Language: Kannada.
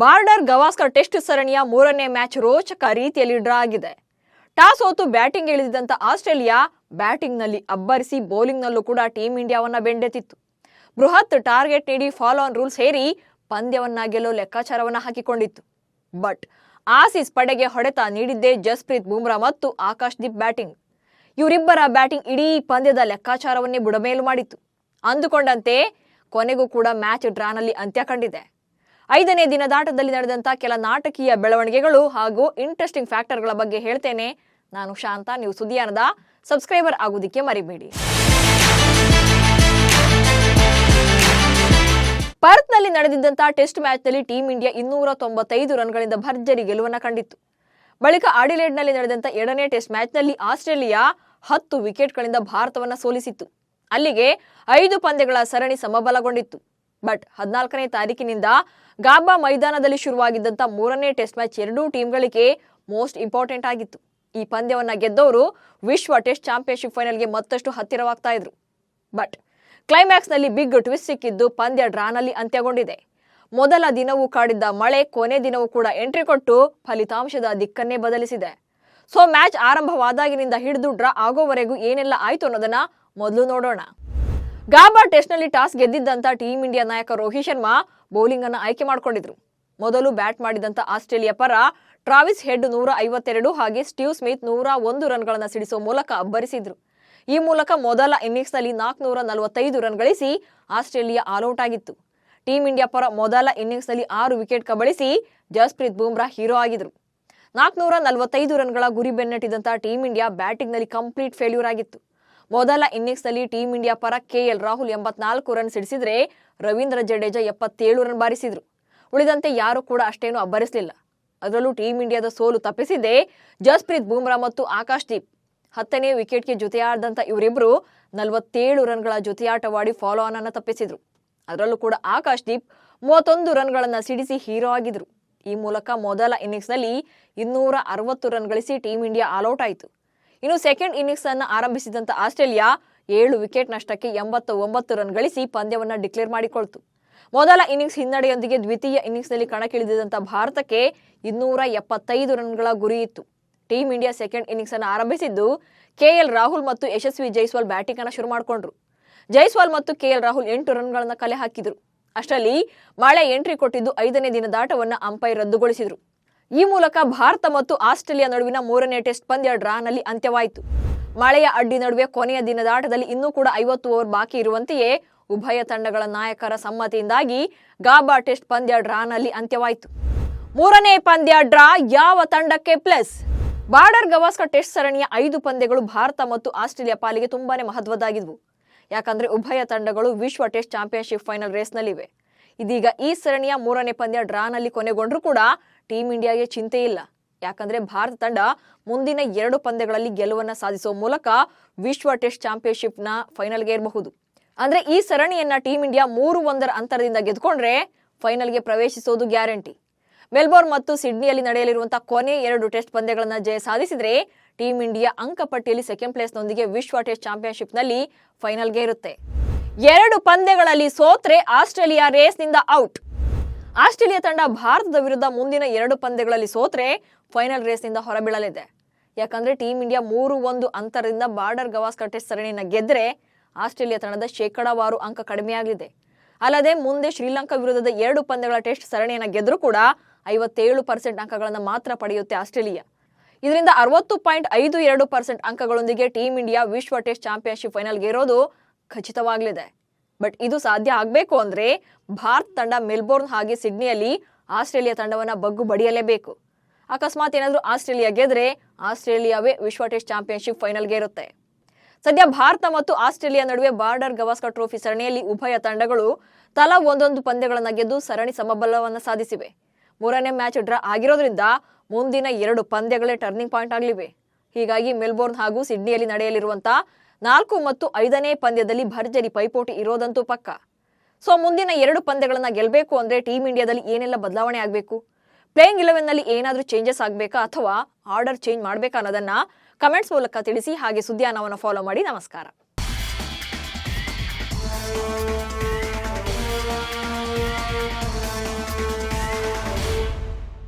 ಬಾರ್ಡರ್ ಗವಾಸ್ಕರ್ ಟೆಸ್ಟ್ ಸರಣಿಯ ಮೂರನೇ ಮ್ಯಾಚ್ ರೋಚಕ ರೀತಿಯಲ್ಲಿ ಡ್ರಾ ಆಗಿದೆ. ಟಾಸ್ ಸೋತು ಬ್ಯಾಟಿಂಗ್ ಇಳಿದಿದ್ದಂತ ಆಸ್ಟ್ರೇಲಿಯಾ ಬ್ಯಾಟಿಂಗ್ನಲ್ಲಿ ಅಬ್ಬರಿಸಿ ಬೌಲಿಂಗ್ನಲ್ಲೂ ಕೂಡ ಟೀಂ ಇಂಡಿಯಾವನ್ನ ಬೆಂಡೆತ್ತಿತ್ತು. ಬೃಹತ್ ಟಾರ್ಗೆಟ್ ನೀಡಿ ಫಾಲೋ ಆನ್ ರೂಲ್ಸ್ ಹೇರಿ ಪಂದ್ಯವನ್ನ ಗೆಲ್ಲೋ ಲೆಕ್ಕಾಚಾರವನ್ನ ಹಾಕಿಕೊಂಡಿತ್ತು. ಬಟ್ ಆಸೀಸ್ ಪಡೆಗೆ ಹೊಡೆತ ನೀಡಿದ್ದೇ ಜಸ್ಪ್ರೀತ್ ಬುಮ್ರಾ ಮತ್ತು ಆಕಾಶ್ದೀಪ್ ಬ್ಯಾಟಿಂಗ್. ಇವರಿಬ್ಬರ ಬ್ಯಾಟಿಂಗ್ ಇಡೀ ಪಂದ್ಯದ ಲೆಕ್ಕಾಚಾರವನ್ನೇ ಬುಡಮೇಲು ಮಾಡಿತ್ತು. ಅಂದುಕೊಂಡಂತೆ ಕೊನೆಗೂ ಕೂಡ ಮ್ಯಾಚ್ ಡ್ರಾನಲ್ಲಿ ಅಂತ್ಯ ಕಂಡಿದೆ. 5ನೇ ದಿನದಾಟದಲ್ಲಿ ನಡೆದಂತ ಕೆಲ ನಾಟಕೀಯ ಬೆಳವಣಿಗೆಗಳು ಹಾಗೂ ಇಂಟ್ರೆಸ್ಟಿಂಗ್ ಫ್ಯಾಕ್ಟರ್ಗಳ ಬಗ್ಗೆ ಹೇಳ್ತೇನೆ. ನಾನು ಶಾಂತ, ನೀವು ಸುದ್ದಿಯಾನದ ಸಬ್ಸ್ಕ್ರೈಬರ್ ಆಗುವುದಕ್ಕೆ ಮರಿಬೇಡಿ. ಪರ್ತ್ನಲ್ಲಿ ನಡೆದಿದ್ದಂತ ಟೆಸ್ಟ್ ಮ್ಯಾಚ್ನಲ್ಲಿ ಟೀಂ ಇಂಡಿಯಾ 295 ರನ್ಗಳಿಂದ ಭರ್ಜರಿ ಗೆಲುವನ್ನು ಕಂಡಿತ್ತು. ಬಳಿಕ ಅಡಿಲೇಡ್ನಲ್ಲಿ ನಡೆದಂತ 2ನೇ ಟೆಸ್ಟ್ ಮ್ಯಾಚ್ನಲ್ಲಿ ಆಸ್ಟ್ರೇಲಿಯಾ 10 ವಿಕೆಟ್ಗಳಿಂದ ಭಾರತವನ್ನ ಸೋಲಿಸಿತ್ತು. ಅಲ್ಲಿಗೆ 5 ಪಂದ್ಯಗಳ ಸರಣಿ ಸಮಬಲಗೊಂಡಿತ್ತು. ಬಟ್ 14ನೇ ತಾರೀಕಿನಿಂದ ಗಾಬಾ ಮೈದಾನದಲ್ಲಿ ಶುರುವಾಗಿದ್ದಂತ 3ನೇ ಟೆಸ್ಟ್ ಮ್ಯಾಚ್ ಎರಡೂ ಟೀಮ್ಗಳಿಗೆ ಮೋಸ್ಟ್ ಇಂಪಾರ್ಟೆಂಟ್ ಆಗಿತ್ತು. ಈ ಪಂದ್ಯವನ್ನ ಗೆದ್ದವರು ವಿಶ್ವ ಟೆಸ್ಟ್ ಚಾಂಪಿಯನ್ಶಿಪ್ ಫೈನಲ್ಗೆ ಮತ್ತಷ್ಟು ಹತ್ತಿರವಾಗ್ತಾ ಇದ್ರು. ಬಟ್ ಕ್ಲೈಮ್ಯಾಕ್ಸ್ ನಲ್ಲಿ ಬಿಗ್ ಟ್ವಿಸ್ಟ್ ಸಿಕ್ಕಿದ್ದು ಪಂದ್ಯ ಡ್ರಾನಲ್ಲಿ ಅಂತ್ಯಗೊಂಡಿದೆ. ಮೊದಲ ದಿನವೂ ಕಾಡಿದ್ದ ಮಳೆ ಕೊನೆ ದಿನವೂ ಕೂಡ ಎಂಟ್ರಿ ಕೊಟ್ಟು ಫಲಿತಾಂಶದ ದಿಕ್ಕನ್ನೇ ಬದಲಿಸಿದೆ. ಸೊ ಮ್ಯಾಚ್ ಆರಂಭವಾದಾಗಿನಿಂದ ಹಿಡಿದು ಡ್ರಾ ಆಗೋವರೆಗೂ ಏನೆಲ್ಲ ಆಯ್ತು ಅನ್ನೋದನ್ನ ಮೊದಲು ನೋಡೋಣ. ಗಾಬಾ ಟೆಸ್ಟ್ ನಲ್ಲಿ ಟಾಸ್ ಗೆದ್ದಿದ್ದಂತ ಟೀಂ ಇಂಡಿಯಾ ನಾಯಕ ರೋಹಿತ್ ಶರ್ಮಾ ಬೌಲಿಂಗ್ ಅನ್ನು ಆಯ್ಕೆ ಮಾಡಿಕೊಂಡಿದ್ರು. ಮೊದಲು ಬ್ಯಾಟ್ ಮಾಡಿದಂತ ಆಸ್ಟ್ರೇಲಿಯಾ ಪರ ಟ್ರಾವಿಸ್ ಹೆಡ್ 152 ಹಾಗೆ ಸ್ಟೀವ್ ಸ್ಮಿತ್ 101 ರನ್ಗಳನ್ನು ಸಿಡಿಸುವ ಮೂಲಕ ಅಬ್ಬರಿಸಿದ್ರು. ಈ ಮೂಲಕ ಮೊದಲ ಇನ್ನಿಂಗ್ಸ್ ನಲ್ಲಿ 445 ರನ್ ಗಳಿಸಿ ಆಸ್ಟ್ರೇಲಿಯಾ ಆಲ್ಔಟ್ ಆಗಿತ್ತು. ಟೀಂ ಇಂಡಿಯಾ ಪರ ಮೊದಲ ಇನ್ನಿಂಗ್ಸ್ ನಲ್ಲಿ 6 ವಿಕೆಟ್ ಕಬಳಿಸಿ ಜಸ್ಪ್ರೀತ್ ಬುಮ್ರಾ ಹೀರೋ ಆಗಿದ್ರು. 445 ರನ್ಗಳ ಗುರಿ ಬೆನ್ನಟ್ಟಿದಂತ ಟೀಂ ಇಂಡಿಯಾ ಬ್ಯಾಟಿಂಗ್ ನಲ್ಲಿ ಕಂಪ್ಲೀಟ್ ಫೇಲ್ಯೂರ್ ಆಗಿತ್ತು. ಮೊದಲ ಇನ್ನಿಂಗ್ಸ್ ನಲ್ಲಿ ಟೀಂ ಇಂಡಿಯಾ ಪರ ಕೆಎಲ್ ರಾಹುಲ್ 84 ರನ್ ಸಿಡಿಸಿದ್ರೆ ರವೀಂದ್ರ ಜಡೇಜಾ 77 ರನ್ ಬಾರಿಸಿದ್ರು. ಉಳಿದಂತೆ ಯಾರು ಕೂಡ ಅಷ್ಟೇನು ಅಬ್ಬರಿಸಲಿಲ್ಲ. ಅದರಲ್ಲೂ ಟೀಂ ಇಂಡಿಯಾದ ಸೋಲು ತಪ್ಪಿಸಿದ್ದೇ ಜಸ್ಪ್ರೀತ್ ಬುಮ್ರಾ ಮತ್ತು ಆಕಾಶ್ದೀಪ್. 10ನೇ ವಿಕೆಟ್ಗೆ ಜೊತೆಯಾದಂತ ಇವರಿಬ್ರು 47 ರನ್ಗಳ ಜೊತೆಯಾಟವಾಡಿ ಫಾಲೋ ಆನ್ ಅನ್ನು ತಪ್ಪಿಸಿದ್ರು. ಅದರಲ್ಲೂ ಕೂಡ ಆಕಾಶ್ದೀಪ್ 31 ರನ್ಗಳನ್ನ ಸಿಡಿಸಿ ಹೀರೋ ಆಗಿದ್ರು. ಈ ಮೂಲಕ ಮೊದಲ ಇನ್ನಿಂಗ್ಸ್ ನಲ್ಲಿ 260 ರನ್ ಗಳಿಸಿ ಟೀಂ ಇಂಡಿಯಾ ಆಲ್ಔಟ್ ಆಯಿತು. ಇನ್ನು ಸೆಕೆಂಡ್ ಇನ್ನಿಂಗ್ಸ್ ಅನ್ನು ಆರಂಭಿಸಿದಂತ ಆಸ್ಟ್ರೇಲಿಯಾ 7 ವಿಕೆಟ್ ನಷ್ಟಕ್ಕೆ 89 ರನ್ ಗಳಿಸಿ ಪಂದ್ಯವನ್ನ ಡಿಕ್ಲೇರ್ ಮಾಡಿಕೊಳ್ತು. ಮೊದಲ ಇನ್ನಿಂಗ್ಸ್ ಹಿನ್ನಡೆಯೊಂದಿಗೆ ದ್ವಿತೀಯ ಇನ್ನಿಂಗ್ಸ್ ನಲ್ಲಿ ಕಣಕ್ಕಿಳಿದಿದ್ದಂತ ಭಾರತಕ್ಕೆ 275 ರನ್ಗಳ ಗುರಿ ಇತ್ತು. ಟೀಂ ಇಂಡಿಯಾ ಸೆಕೆಂಡ್ ಇನ್ನಿಂಗ್ಸ್ ಅನ್ನು ಆರಂಭಿಸಿದ್ದು ಕೆಎಲ್ ರಾಹುಲ್ ಮತ್ತು ಯಶಸ್ವಿ ಜೈಸ್ವಾಲ್ ಬ್ಯಾಟಿಂಗ್ ಅನ್ನು ಶುರು ಮಾಡಿಕೊಂಡ್ರು. ಜೈಸ್ವಾಲ್ ಮತ್ತು ಕೆಎಲ್ ರಾಹುಲ್ 8 ರನ್ಗಳನ್ನ ಕಲೆ ಹಾಕಿದ್ರು. ಅಷ್ಟರಲ್ಲಿ ಮಳೆ ಎಂಟ್ರಿ ಕೊಟ್ಟಿದ್ದು 5ನೇ ದಿನದಾಟವನ್ನ ಅಂಪೈರ್ ರದ್ದುಗೊಳಿಸಿದ್ರು. ಈ ಮೂಲಕ ಭಾರತ ಮತ್ತು ಆಸ್ಟ್ರೇಲಿಯಾ ನಡುವಿನ 3ನೇ ಟೆಸ್ಟ್ ಪಂದ್ಯ ಡ್ರಾನಲ್ಲಿ ಅಂತ್ಯವಾಯಿತು. ಮಳೆಯ ಅಡ್ಡಿ ನಡುವೆ ಕೊನೆಯ ದಿನದಾಟದಲ್ಲಿ ಇನ್ನೂ ಕೂಡ 50 ಓವರ್ ಬಾಕಿ ಇರುವಂತೆಯೇ ಉಭಯ ತಂಡಗಳ ನಾಯಕರ ಸಮ್ಮತಿಯಿಂದಾಗಿ ಗಾಬಾ ಟೆಸ್ಟ್ ಪಂದ್ಯ ಡ್ರಾನಲ್ಲಿ ಅಂತ್ಯವಾಯಿತು. 3ನೇ ಪಂದ್ಯ ಡ್ರಾ ಯಾವ ತಂಡಕ್ಕೆ ಪ್ಲಸ್? ಬಾರ್ಡರ್ ಗವಾಸ್ಕರ್ ಟೆಸ್ಟ್ ಸರಣಿಯ 5 ಪಂದ್ಯಗಳು ಭಾರತ ಮತ್ತು ಆಸ್ಟ್ರೇಲಿಯಾ ಪಾಲಿಗೆ ತುಂಬಾನೇ ಮಹತ್ವದ್ದಾಗಿದ್ವು. ಯಾಕಂದ್ರೆ ಉಭಯ ತಂಡಗಳು ವಿಶ್ವ ಟೆಸ್ಟ್ ಚಾಂಪಿಯನ್ಶಿಪ್ ಫೈನಲ್ ರೇಸ್ನಲ್ಲಿವೆ. ಇದೀಗ ಈ ಸರಣಿಯ 3ನೇ ಪಂದ್ಯ ಡ್ರಾನಲ್ಲಿ ಕೊನೆಗೊಂಡ್ರೂ ಕೂಡ ಟೀಂ ಇಂಡಿಯಾಗೆ ಚಿಂತೆ ಇಲ್ಲ. ಯಾಕಂದ್ರೆ ಭಾರತ ತಂಡ ಮುಂದಿನ 2 ಪಂದ್ಯಗಳಲ್ಲಿ ಗೆಲುವನ್ನ ಸಾಧಿಸುವ ಮೂಲಕ ವಿಶ್ವ ಟೆಸ್ಟ್ ಚಾಂಪಿಯನ್ಶಿಪ್ನ ಫೈನಲ್ಗೆ ಇರಬಹುದು. ಅಂದ್ರೆ ಈ ಸರಣಿಯನ್ನ ಟೀಂ ಇಂಡಿಯಾ 3-1 ಅಂತರದಿಂದ ಗೆದ್ಕೊಂಡ್ರೆ ಫೈನಲ್ಗೆ ಪ್ರವೇಶಿಸೋದು ಗ್ಯಾರಂಟಿ. ಮೆಲ್ಬೋರ್ನ್ ಮತ್ತು ಸಿಡ್ನಿಯಲ್ಲಿ ನಡೆಯಲಿರುವಂತಹ ಕೊನೆ 2 ಟೆಸ್ಟ್ ಪಂದ್ಯಗಳನ್ನ ಜಯ ಸಾಧಿಸಿದ್ರೆ ಟೀಂ ಇಂಡಿಯಾ ಅಂಕಪಟ್ಟಿಯಲ್ಲಿ ಸೆಕೆಂಡ್ ಪ್ಲೇಸ್ನೊಂದಿಗೆ ವಿಶ್ವ ಟೆಸ್ಟ್ ಚಾಂಪಿಯನ್ಶಿಪ್ನಲ್ಲಿ ಫೈನಲ್ಗೆ ಇರುತ್ತೆ. 2 ಪಂದ್ಯಗಳಲ್ಲಿ ಸೋತ್ರೆ ಆಸ್ಟ್ರೇಲಿಯಾ ರೇಸ್ನಿಂದ ಔಟ್. ಆಸ್ಟ್ರೇಲಿಯಾ ತಂಡ ಭಾರತದ ವಿರುದ್ಧ ಮುಂದಿನ 2 ಪಂದ್ಯಗಳಲ್ಲಿ ಸೋತ್ರೆ ಫೈನಲ್ ರೇಸ್ನಿಂದ ಹೊರಬೀಳಲಿದೆ. ಯಾಕಂದ್ರೆ ಟೀಂ ಇಂಡಿಯಾ 3-1 ಅಂತರದಿಂದ ಬಾರ್ಡರ್ ಗವಾಸ್ಕರ್ ಟೆಸ್ಟ್ ಸರಣಿಯನ್ನು ಗೆದ್ರೆ ಆಸ್ಟ್ರೇಲಿಯಾ ತಂಡದ ಶೇಕಡಾವಾರು ಅಂಕ ಕಡಿಮೆಯಾಗಲಿದೆ. ಅಲ್ಲದೆ ಮುಂದೆ ಶ್ರೀಲಂಕಾ ವಿರುದ್ಧದ 2 ಪಂದ್ಯಗಳ ಟೆಸ್ಟ್ ಸರಣಿಯನ್ನು ಗೆದ್ರೂ ಕೂಡ 57% ಅಂಕಗಳನ್ನು ಮಾತ್ರ ಪಡೆಯುತ್ತೆ ಆಸ್ಟ್ರೇಲಿಯಾ. ಇದರಿಂದ 60.52% ಅಂಕಗಳೊಂದಿಗೆ ಟೀಂ ಇಂಡಿಯಾ ವಿಶ್ವ ಟೆಸ್ಟ್ ಚಾಂಪಿಯನ್ಶಿಪ್ ಫೈನಲ್ಗೆ ಇರೋದು ಖಚಿತವಾಗಲಿದೆ. ಬಟ್ ಇದು ಸಾಧ್ಯ ಆಗಬೇಕು ಅಂದ್ರೆ ಭಾರತ ತಂಡ ಮೆಲ್ಬೋರ್ನ್ ಹಾಗೆ ಸಿಡ್ನಿಯಲ್ಲಿ ಆಸ್ಟ್ರೇಲಿಯಾ ತಂಡವನ್ನ ಬಗ್ಗು ಬಡಿಯಲೇಬೇಕು. ಅಕಸ್ಮಾತ್ ಏನಾದರೂ ಆಸ್ಟ್ರೇಲಿಯಾ ಗೆದ್ರೆ ಆಸ್ಟ್ರೇಲಿಯಾವೇ ವಿಶ್ವ ಟೆಸ್ಟ್ ಚಾಂಪಿಯನ್ಶಿಪ್ ಫೈನಲ್ಗೆ ಇರುತ್ತೆ. ಸದ್ಯ ಭಾರತ ಮತ್ತು ಆಸ್ಟ್ರೇಲಿಯಾ ನಡುವೆ ಬಾರ್ಡರ್ ಗವಾಸ್ಕರ್ ಟ್ರೋಫಿ ಸರಣಿಯಲ್ಲಿ ಉಭಯ ತಂಡಗಳು ತಲಾ 1 ಪಂದ್ಯಗಳನ್ನು ಗೆದ್ದು ಸರಣಿ ಸಮಬಲವನ್ನು ಸಾಧಿಸಿವೆ. 3ನೇ ಮ್ಯಾಚ್ ಡ್ರಾ ಆಗಿರೋದ್ರಿಂದ ಮುಂದಿನ 2 ಪಂದ್ಯಗಳೇ ಟರ್ನಿಂಗ್ ಪಾಯಿಂಟ್ ಆಗಲಿವೆ. ಹೀಗಾಗಿ ಮೆಲ್ಬೋರ್ನ್ ಹಾಗೂ ಸಿಡ್ನಿಯಲ್ಲಿ ನಡೆಯಲಿರುವಂತಹ 4 ಮತ್ತು 5ನೇ ಪಂದ್ಯದಲ್ಲಿ ಭರ್ಜರಿ ಪೈಪೋಟಿ ಇರೋದಂತೂ ಪಕ್ಕ. ಸೊ ಮುಂದಿನ 2 ಪಂದ್ಯಗಳನ್ನ ಗೆಲ್ಲಬೇಕು ಅಂದ್ರೆ ಟೀಂ ಇಂಡಿಯಾದಲ್ಲಿ ಏನೆಲ್ಲ ಬದಲಾವಣೆ ಆಗಬೇಕು, ಪ್ಲೇಯಿಂಗ್ 11 ನಲ್ಲಿ ಏನಾದರೂ ಚೇಂಜಸ್ ಆಗಬೇಕಾ ಅಥವಾ ಆರ್ಡರ್ ಚೇಂಜ್ ಮಾಡಬೇಕಾ ಅನ್ನೋದನ್ನ ಕಮೆಂಟ್ಸ್ ಮೂಲಕ ತಿಳಿಸಿ. ಹಾಗೆ ಸುದ್ದಿಯಾನವನ್ನು ಫಾಲೋ ಮಾಡಿ. ನಮಸ್ಕಾರ.